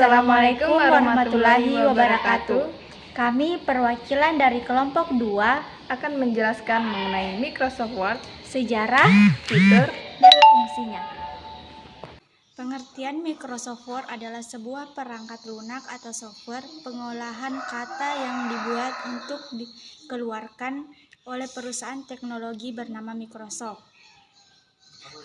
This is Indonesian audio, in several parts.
Assalamualaikum warahmatullahi wabarakatuh. Kami perwakilan dari kelompok 2 Akan menjelaskan mengenai Microsoft Word, sejarah fitur, dan fungsinya. Pengertian Microsoft Word adalah sebuah perangkat lunak atau software pengolahan kata yang dibuat untuk dikeluarkan oleh perusahaan teknologi bernama Microsoft.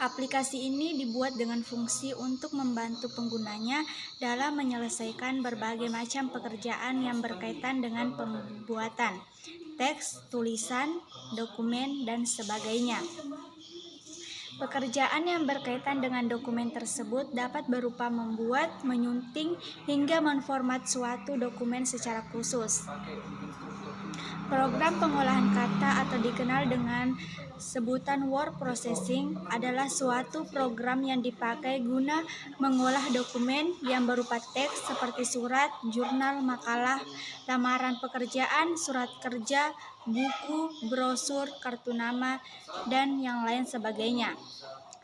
Aplikasi ini dibuat dengan fungsi untuk membantu penggunanya dalam menyelesaikan berbagai macam pekerjaan yang berkaitan dengan pembuatan teks, tulisan, dokumen, dan sebagainya. Pekerjaan yang berkaitan dengan dokumen tersebut dapat berupa membuat, menyunting, hingga menformat suatu dokumen secara khusus. Program pengolahan kata atau dikenal dengan sebutan word processing adalah suatu program yang dipakai guna mengolah dokumen yang berupa teks seperti surat, jurnal, makalah, lamaran pekerjaan, surat kerja, buku, brosur, kartu nama, dan yang lain sebagainya.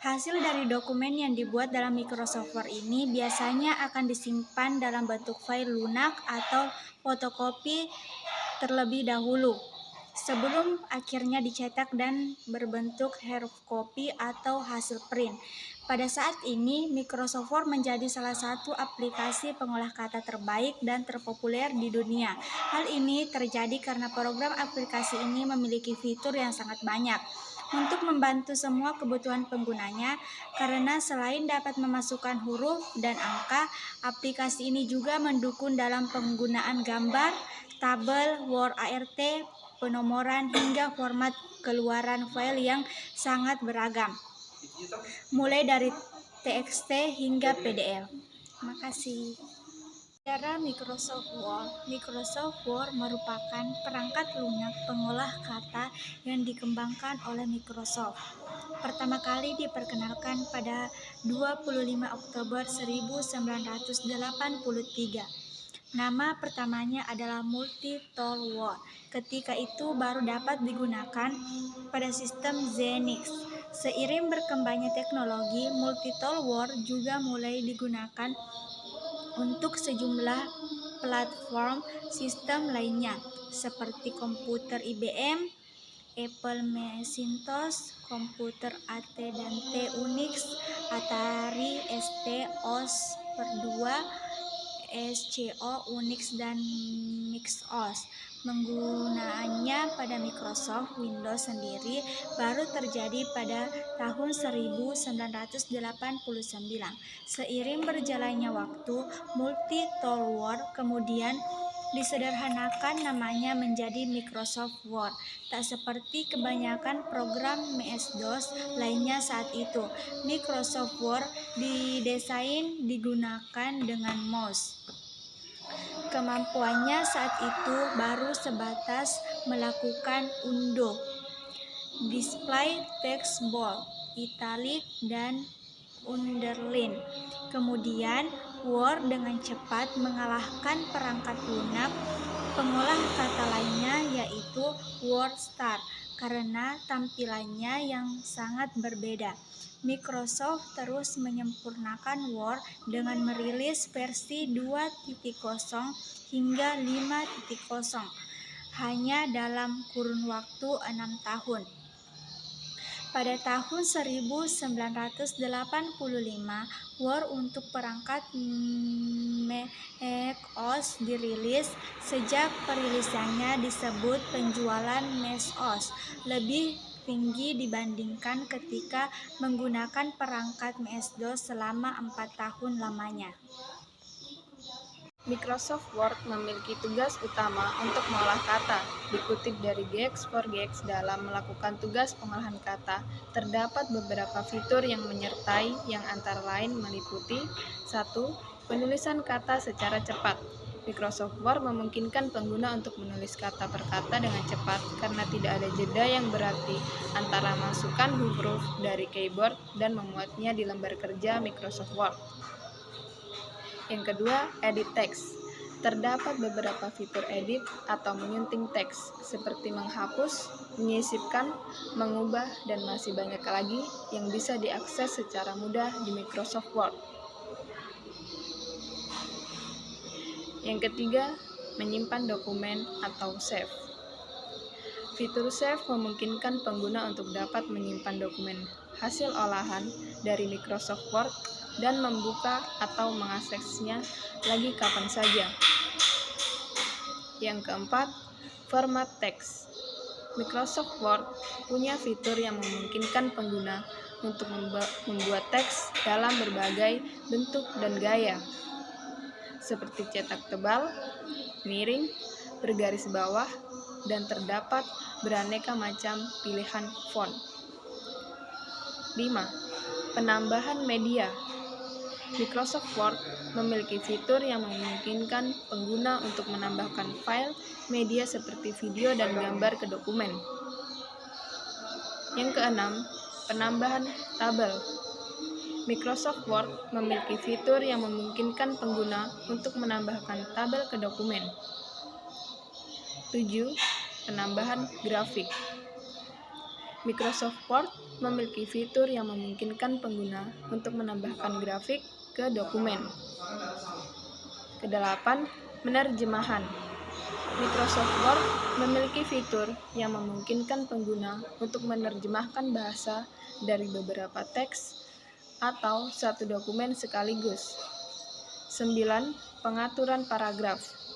Hasil dari dokumen yang dibuat dalam Microsoft Word ini biasanya akan disimpan dalam bentuk file lunak atau fotokopi terlebih dahulu, sebelum akhirnya dicetak dan berbentuk hard copy atau hasil print. Pada saat ini, Microsoft Word menjadi salah satu aplikasi pengolah kata terbaik dan terpopuler di dunia. Hal ini terjadi karena program aplikasi ini memiliki fitur yang sangat banyak untuk membantu semua kebutuhan penggunanya, karena selain dapat memasukkan huruf dan angka, aplikasi ini juga mendukung dalam penggunaan gambar, tabel, Word ART, penomoran, hingga format keluaran file yang sangat beragam, mulai dari TXT hingga PDF. Terima kasih. Sejarah Microsoft Word. Microsoft Word merupakan perangkat lunak pengolah kata yang dikembangkan oleh Microsoft. Pertama kali diperkenalkan pada 25 Oktober 1983. Nama pertamanya adalah Multi-Tool Word. Ketika itu baru dapat digunakan pada sistem Xenix. Seiring berkembangnya teknologi, Multi-Tool Word juga mulai digunakan untuk sejumlah platform sistem lainnya, seperti komputer IBM, Apple Macintosh, komputer AT dan T Unix, Atari ST, OS/2, SCO, Unix, dan MixOS. Penggunaannya pada Microsoft Windows sendiri baru terjadi pada tahun 1989. Seiring berjalannya waktu, Multi-Tool Word kemudian disederhanakan namanya menjadi Microsoft Word. Tak seperti kebanyakan program MS-DOS lainnya saat itu, Microsoft Word didesain digunakan dengan mouse. Kemampuannya saat itu baru sebatas melakukan undo, display text bold, italic, dan underline. Kemudian Word dengan cepat mengalahkan perangkat lunak pengolah kata lainnya, yaitu WordStar, karena tampilannya yang sangat berbeda. Microsoft terus menyempurnakan Word dengan merilis versi 2.0 hingga 5.0 hanya dalam kurun waktu 6 tahun. Pada tahun 1985, Word untuk perangkat Mac OS dirilis. Sejak perilisannya disebut penjualan Mac OS lebih tinggi dibandingkan ketika menggunakan perangkat MS-DOS selama 4 tahun lamanya. Microsoft Word memiliki tugas utama untuk mengolah kata. Dikutip dari geeks4geeks, dalam melakukan tugas pengolahan kata, terdapat beberapa fitur yang menyertai, yang antara lain meliputi 1. Penulisan kata secara cepat. Microsoft Word memungkinkan pengguna untuk menulis kata per kata dengan cepat karena tidak ada jeda yang berarti antara masukkan huruf dari keyboard dan memuatnya di lembar kerja Microsoft Word. Yang kedua, edit teks. Terdapat beberapa fitur edit atau menyunting teks, seperti menghapus, menyisipkan, mengubah, dan masih banyak lagi yang bisa diakses secara mudah di Microsoft Word. Yang ketiga, menyimpan dokumen atau save. Fitur save memungkinkan pengguna untuk dapat menyimpan dokumen hasil olahan dari Microsoft Word dan membuka atau mengaksesnya lagi kapan saja. Yang keempat, format teks. Microsoft Word punya fitur yang memungkinkan pengguna untuk membuat teks dalam berbagai bentuk dan gaya, seperti cetak tebal, miring, bergaris bawah, dan terdapat beraneka macam pilihan font. 5. Penambahan media. Microsoft Word memiliki fitur yang memungkinkan pengguna untuk menambahkan file media seperti video dan gambar ke dokumen. Yang keenam, penambahan tabel. Microsoft Word memiliki fitur yang memungkinkan pengguna untuk menambahkan tabel ke dokumen. 7. Penambahan grafik. Microsoft Word memiliki fitur yang memungkinkan pengguna untuk menambahkan grafik ke dokumen. Kedelapan, penerjemahan. Microsoft Word memiliki fitur yang memungkinkan pengguna untuk menerjemahkan bahasa dari beberapa teks atau satu dokumen sekaligus. 9. Pengaturan paragraf.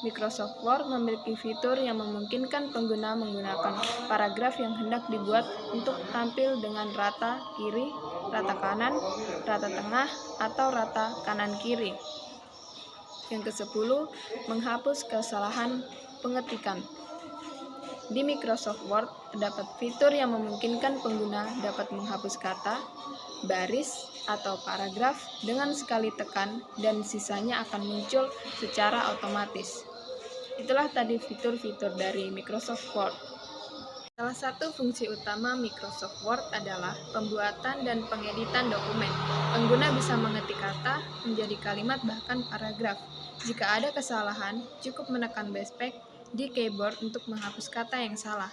Microsoft Word memiliki fitur yang memungkinkan pengguna menggunakan paragraf yang hendak dibuat untuk tampil dengan rata kiri, rata kanan, rata tengah, atau rata kanan kiri. Yang ke-10, menghapus kesalahan pengetikan. Di Microsoft Word terdapat fitur yang memungkinkan pengguna dapat menghapus kata, baris, atau paragraf dengan sekali tekan dan sisanya akan muncul secara otomatis. Itulah tadi fitur-fitur dari Microsoft Word. Salah satu fungsi utama Microsoft Word adalah pembuatan dan pengeditan dokumen. Pengguna bisa mengetik kata menjadi kalimat bahkan paragraf. Jika ada kesalahan, cukup menekan backspace di keyboard untuk menghapus kata yang salah.